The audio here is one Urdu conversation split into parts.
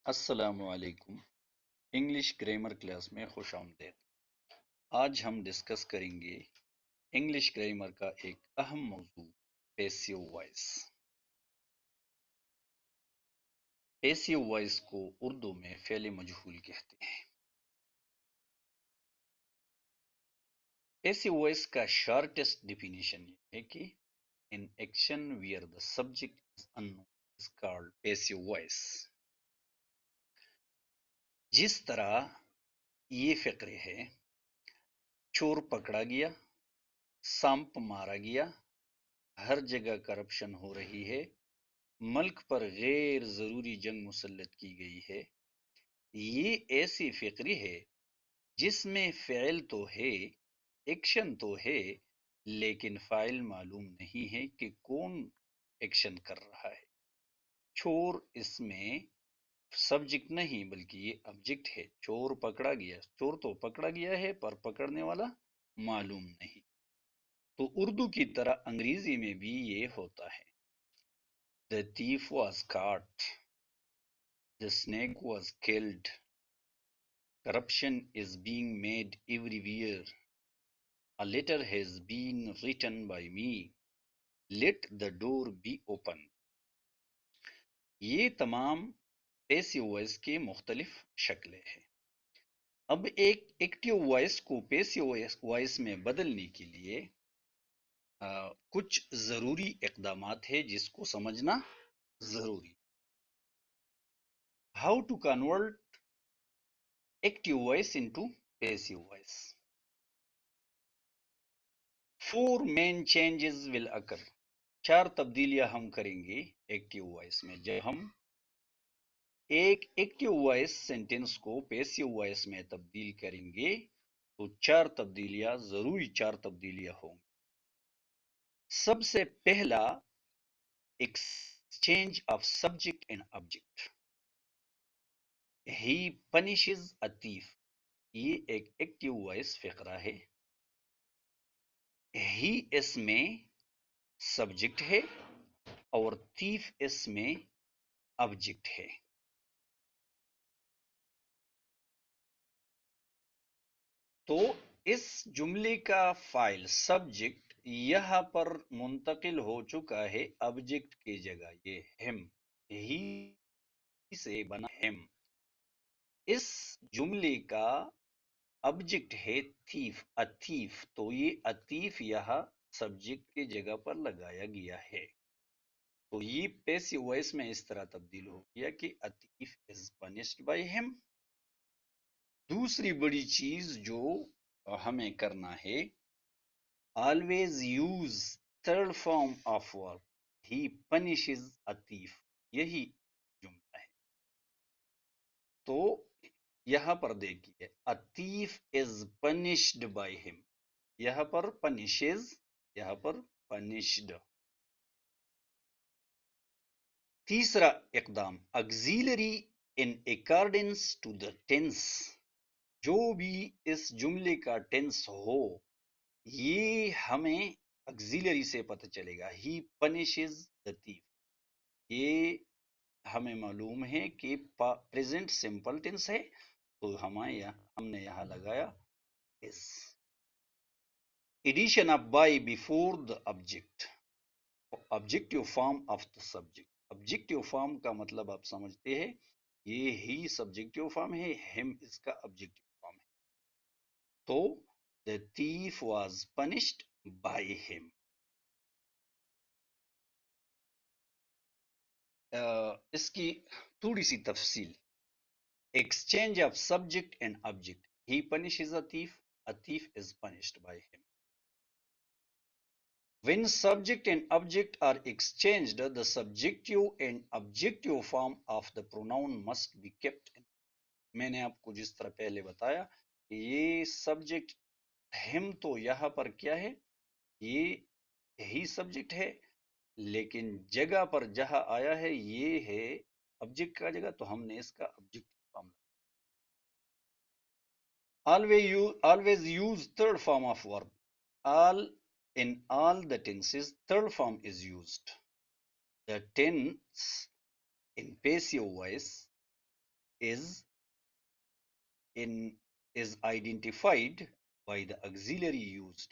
السلام علیکم۔ انگلش گرامر کلاس میں خوش آمدید۔ آج ہم ڈسکس کریں گے انگلش گرامر کا ایک اہم موضوع، پیسیو وائس۔ پیسیو وائس کو اردو میں فعل مجہول کہتے ہیں۔ پیسیو وائس کا شارٹیسٹ ڈیفینیشن یہ ہے کہ an action where the subject is unknown is called passive voice. جس طرح یہ فقرے ہے، چور پکڑا گیا، سانپ مارا گیا، ہر جگہ کرپشن ہو رہی ہے، ملک پر غیر ضروری جنگ مسلط کی گئی ہے، یہ ایسی فقری ہے جس میں فعل تو ہے، ایکشن تو ہے، لیکن فاعل معلوم نہیں ہے کہ کون ایکشن کر رہا ہے۔ چور اس میں سبجیکٹ نہیں بلکہ یہ آبجیکٹ ہے۔ چور پکڑا گیا، چور تو پکڑا گیا ہے پر پکڑنے والا معلوم نہیں۔ تو اردو کی طرح انگریزی میں بھی یہ ہوتا ہے۔ The thief was caught. The snake was killed. Corruption is being made everywhere. A letter has been written by me. Let the door be open. یہ تمام پیسیو وائس کے مختلف شکلیں ہیں۔ اب ایک ایکٹیو وائس کو پیسیو وائس میں بدلنے کے لیے کچھ ضروری اقدامات ہیں جس کو سمجھنا ضروری۔ How to convert active voice into passive voice. Four main changes will occur. 4 تبدیلیاں ہم کریں گے ایکٹیو وائس میں۔ جب ہم ایک ایکٹیو وائس سینٹینس کو پیسیو وائس میں تبدیل کریں گے تو 4 تبدیلیاں، ضروری 4 تبدیلیاں ہوں گی۔ سب سے پہلا، exchange of subject and object. He punishes a thief. یہ ایک ایکٹیو وائس فقرہ ہے۔ ہی اس میں سبجیکٹ ہے اور thief اس میں آبجیکٹ ہے۔ تو اس جملے کا فاعل سبجیکٹ یہاں پر منتقل ہو چکا ہے آبجیکٹ کی جگہ، یہ ہم، ہی سے بنا ہم۔ اس جملے کا آبجیکٹ ہے thief، thief، تو یہ thief یہاں سبجیکٹ کی جگہ پر لگایا گیا ہے۔ تو یہ پیسیو وائس میں اس طرح تبدیل ہو گیا کہ a thief is punished by him۔ دوسری بڑی چیز جو ہمیں کرنا ہے، always use third form of verb. He punishes a thief، یہی جملہ ہے۔ تو یہاں پر دیکھیے a thief is punished by him، یہاں پر punishes، یہاں پر punished۔ تیسرا اقدام، auxiliary in accordance to the tense۔ جو بھی اس جملے کا ٹینس ہو یہ ہمیں auxiliary سے پتہ چلے گا۔ He punishes the thief، یہ ہمیں معلوم ہے کہ پریزنٹ سمپل ٹینس ہے تو ہم نے یہاں لگایا is۔ Addition of by before the object، objective form of the subject۔ objective form کا مطلب آپ سمجھتے ہیں، یہ ہی subjective form ہے، him اس کا objective form ہے۔ تو the thief was punished by him۔ اس کی تھوڑی سی تفصیل، exchange of subject and object۔ He punishes a thief is punished by him۔ When subject and object are exchanged, the subjective and objective form of the pronoun must be kept in۔ میں نے آپ کو جس طرح پہلے بتایا کہ یہ سبجیکٹ ہم تو یہاں پر کیا ہے، یہ ہی سبجیکٹ ہے، لیکن جگہ پر جہاں آیا ہے یہ ہے آبجیکٹ کا جگہ، تو ہم نے اس کا object form. always use third form of verb۔ in all the tenses third form is used۔ the tense in passive voice is in is identified by the auxiliary used.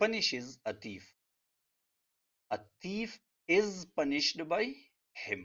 punishes a thief. A thief is punished by him.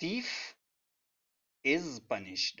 thief is punished.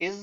is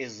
is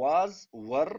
was were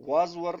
was were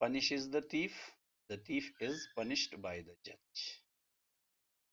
punishes the thief is punished by the judge.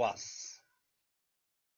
was,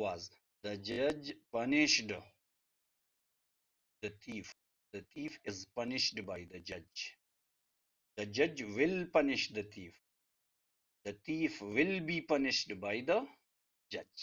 was. The judge punished the thief is punished by the judge. The judge will punish the thief will be punished by the judge.